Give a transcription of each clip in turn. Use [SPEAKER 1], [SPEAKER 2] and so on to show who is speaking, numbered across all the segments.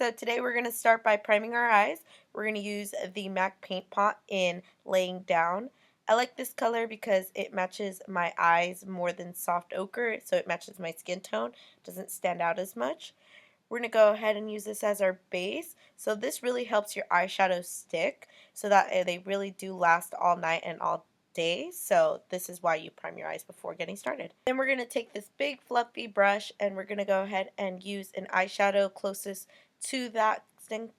[SPEAKER 1] So today we're going to start by priming our eyes. We're going to use the MAC Paint Pot in Laying Down. I like this color because it matches my eyes more than soft ochre, so it matches my skin tone. It doesn't stand out as much. We're going to go ahead and use this as our base. So this really helps your eyeshadows stick so that they really do last all night and all day. So this is why you prime your eyes before getting started. Then we're going to take this big fluffy brush and we're going to go ahead and use an eyeshadow closest to that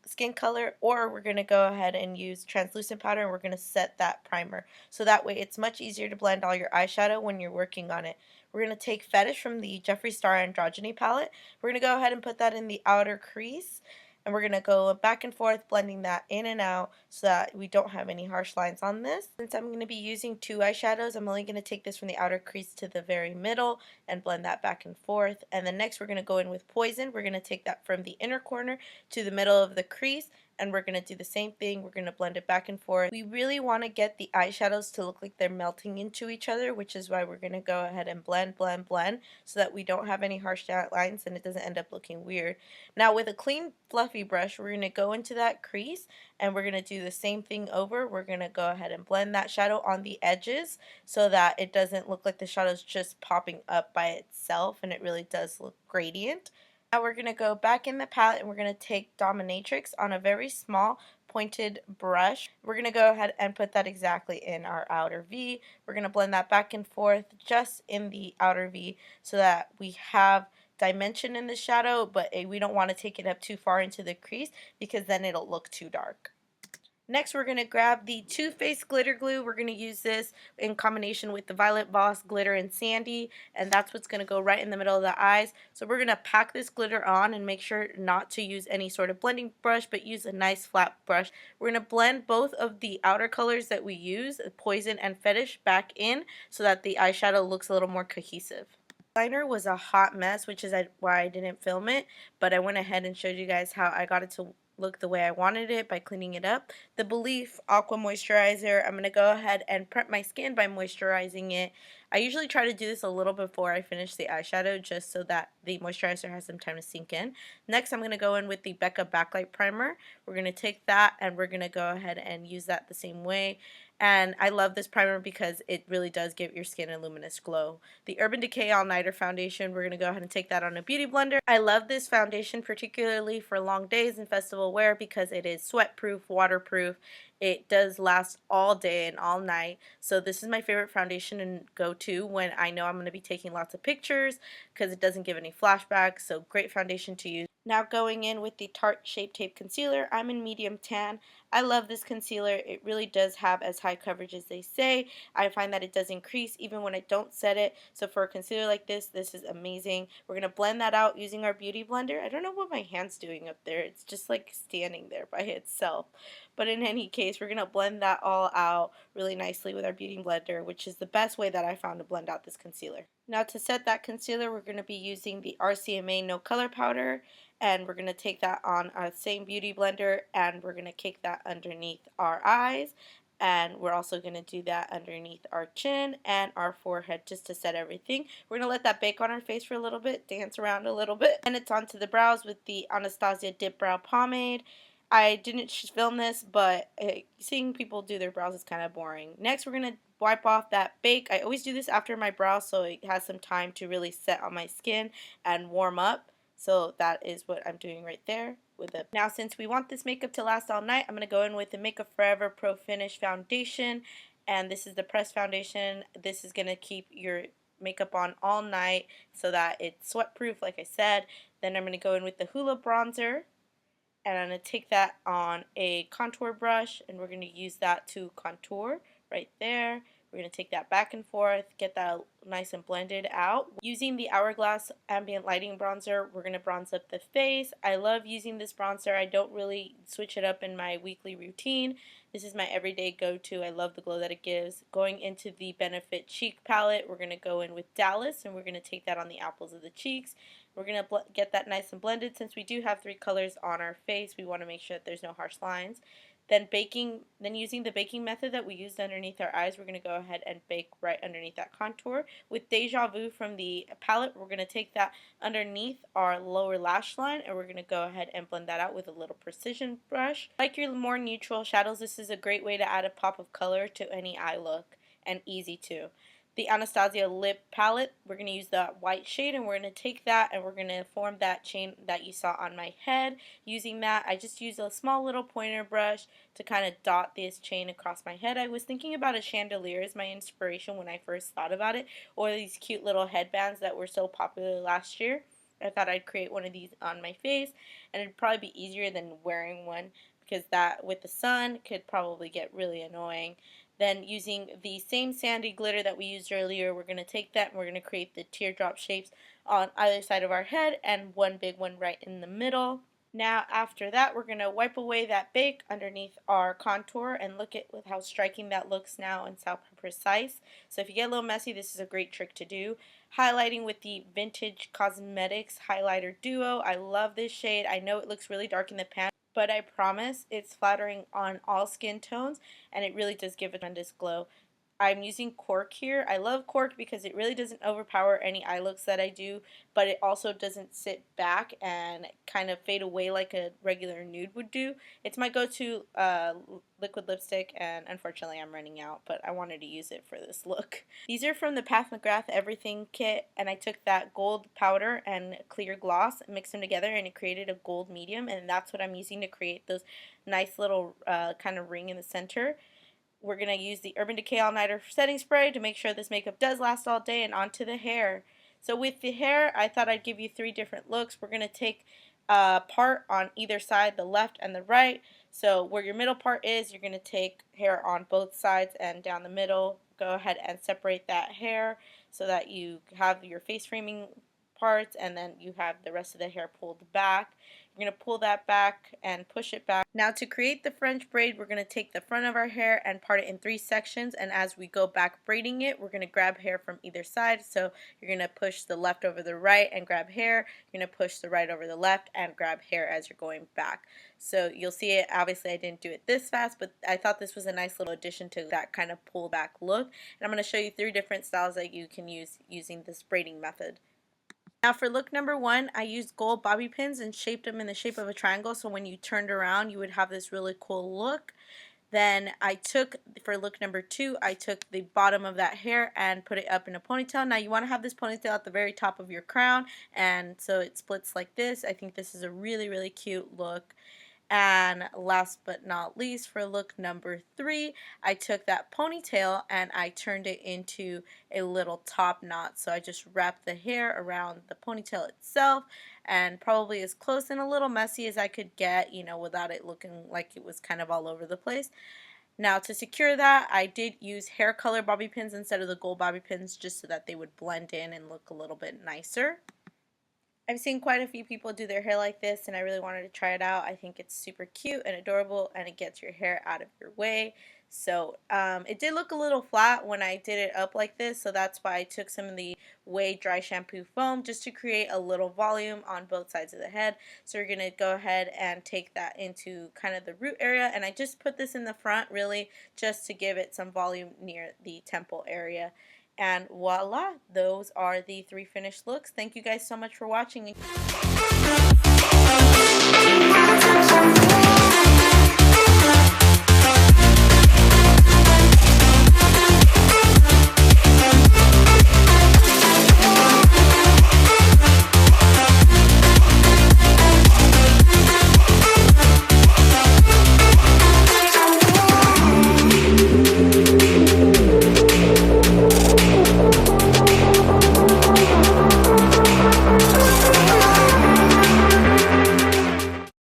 [SPEAKER 1] skin color, or we're going to go ahead and use translucent powder and we're going to set that primer. So that way it's much easier to blend all your eyeshadow when you're working on it. We're going to take Fetish from the Jeffree Star Androgyny palette. We're going to go ahead and put that in the outer crease. And we're going to go back and forth blending that in and out so that we don't have any harsh lines on this. Since I'm going to be using two eyeshadows, I'm only going to take this from the outer crease to the very middle and blend that back and forth. And then next we're going to go in with Poison. We're going to take that from the inner corner to the middle of the crease. And we're going to do the same thing. We're going to blend it back and forth. We really want to get the eyeshadows to look like they're melting into each other, which is why we're going to go ahead and blend so that we don't have any harsh lines and it doesn't end up looking weird. Now with a clean fluffy brush, we're going to go into that crease and we're going to do the same thing over. We're going to go ahead and blend that shadow on the edges so that it doesn't look like the shadow's just popping up by itself, and it really does look gradient. Now we're going to go back in the palette and we're going to take Dominatrix on a very small pointed brush. We're going to go ahead and put that exactly in our outer V. We're going to blend that back and forth just in the outer V so that we have dimension in the shadow, but we don't want to take it up too far into the crease because then it'll look too dark. Next, we're going to grab the Too Faced glitter glue. We're going to use this in combination with the Violet Voss glitter and Sandy, and that's what's going to go right in the middle of the eyes. So we're going to pack this glitter on and make sure not to use any sort of blending brush, but use a nice flat brush. We're going to blend both of the outer colors that we use, Poison and Fetish, back in so that the eyeshadow looks a little more cohesive. Liner was a hot mess, which is why I didn't film it, but I went ahead and showed you guys how I got it to look the way I wanted it by cleaning it up. The Belif Aqua Moisturizer, I'm going to go ahead and prep my skin by moisturizing it. I usually try to do this a little before I finish the eyeshadow just so that the moisturizer has some time to sink in. Next, I'm going to go in with the BECCA Backlight Primer. We're going to take that and we're going to go ahead and use that the same way. And I love this primer because it really does give your skin a luminous glow. The Urban Decay All Nighter Foundation, we're going to go ahead and take that on a beauty blender. I love this foundation particularly for long days and festival wear because it is sweat proof, waterproof. It does last all day and all night. So this is my favorite foundation and go-to when I know I'm going to be taking lots of pictures because it doesn't give any flashbacks. So great foundation to use. Now going in with the Tarte Shape Tape Concealer. I'm in medium tan. I love this concealer. It really does have as high coverage as they say. I find that it does increase even when I don't set it. So for a concealer like this, this is amazing. We're going to blend that out using our beauty blender. I don't know what my hand's doing up there. It's just like standing there by itself. But in any case, we're going to blend that all out really nicely with our beauty blender, which is the best way that I found to blend out this concealer. Now to set that concealer, we're going to be using the RCMA No Color Powder, and we're going to take that on our same beauty blender and we're going to cake that underneath our eyes, and we're also going to do that underneath our chin and our forehead just to set everything. We're going to let that bake on our face for a little bit, dance around a little bit, and it's onto the brows with the ABH Dip Brow Pomade. I didn't film this, but seeing people do their brows is kind of boring. Next, we're going to wipe off that bake. I always do this after my brows so it has some time to really set on my skin and warm up. So that is what I'm doing right there with it. Now since we want this makeup to last all night, I'm going to go in with the Makeup Forever Pro Finish Foundation. And this is the pressed foundation. This is going to keep your makeup on all night so that it's sweat proof like I said. Then I'm going to go in with the Hoola bronzer. And I'm going to take that on a contour brush and we're going to use that to contour right there. We're going to take that back and forth, get that nice and blended out. Using the Hourglass Ambient Lighting Bronzer, we're going to bronze up the face. I love using this bronzer. I don't really switch it up in my weekly routine. This is my everyday go-to. I love the glow that it gives. Going into the Benefit Cheek Palette, we're going to go in with Dallas and we're going to take that on the apples of the cheeks. We're going to get that nice and blended. Since we do have 3 colors on our face, we want to make sure that there's no harsh lines. Then using the baking method that we used underneath our eyes, we're going to go ahead and bake right underneath that contour. With Deja Vu from the palette, we're going to take that underneath our lower lash line, and we're going to go ahead and blend that out with a little precision brush. Like your more neutral shadows, this is a great way to add a pop of color to any eye look, and easy too. The Anastasia Lip Palette, we're going to use that white shade, and we're going to take that and we're going to form that chain that you saw on my head. Using that, I just used a small little pointer brush to kind of dot this chain across my head. I was thinking about a chandelier as my inspiration when I first thought about it, or these cute little headbands that were so popular last year. I thought I'd create one of these on my face, and it'd probably be easier than wearing one, because that with the sun could probably get really annoying. Then using the same sandy glitter that we used earlier, we're going to take that and we're going to create the teardrop shapes on either side of our head and one big one right in the middle. Now after that, we're going to wipe away that bake underneath our contour, and look at how striking that looks now and how precise. So if you get a little messy, this is a great trick to do. Highlighting with the Vintage Cosmetics Highlighter Duo. I love this shade. I know it looks really dark in the pan, but I promise it's flattering on all skin tones, and it really does give a tremendous glow. I'm using Cork here. I love Cork because it really doesn't overpower any eye looks that I do, but it also doesn't sit back and kind of fade away like a regular nude would do. It's my go-to liquid lipstick, and unfortunately I'm running out, but I wanted to use it for this look. These are from the Pat McGrath Everything kit, and I took that gold powder and clear gloss, mixed them together, and it created a gold medium, and that's what I'm using to create those nice little kind of ring in the center. We're going to use the Urban Decay All Nighter setting spray to make sure this makeup does last all day, and onto the hair. So with the hair, I thought I'd give you 3 different looks. We're going to take a part on either side, the left and the right. So where your middle part is, you're going to take hair on both sides and down the middle. Go ahead and separate that hair so that you have your face framing parts, and then you have the rest of the hair pulled back. You're going to pull that back and push it back. Now to create the French braid, we're going to take the front of our hair and part it in 3 sections, and as we go back braiding it, we're going to grab hair from either side. So you're going to push the left over the right and grab hair. You're going to push the right over the left and grab hair as you're going back. So you'll see it. Obviously I didn't do it this fast, but I thought this was a nice little addition to that kind of pull back look. And I'm going to show you 3 different styles that you can use using this braiding method. Now for look number 1, I used gold bobby pins and shaped them in the shape of a triangle, so when you turned around you would have this really cool look. Then for look number 2, I took the bottom of that hair and put it up in a ponytail. Now you want to have this ponytail at the very top of your crown, and so it splits like this. I think this is a really, really cute look. And last but not least, for look number 3, I took that ponytail and I turned it into a little top knot. So I just wrapped the hair around the ponytail itself, and probably as close and a little messy as I could get, you know, without it looking like it was kind of all over the place. Now to secure that, I did use hair color bobby pins instead of the gold bobby pins, just so that they would blend in and look a little bit nicer. I've seen quite a few people do their hair like this, and I really wanted to try it out. I think it's super cute and adorable, and it gets your hair out of your way. So it did look a little flat when I did it up like this, so that's why I took some of the OUAI dry shampoo foam just to create a little volume on both sides of the head. So we're going to go ahead and take that into kind of the root area, and I just put this in the front really just to give it some volume near the temple area. And voila, those are the 3 finished looks. Thank you guys so much for watching.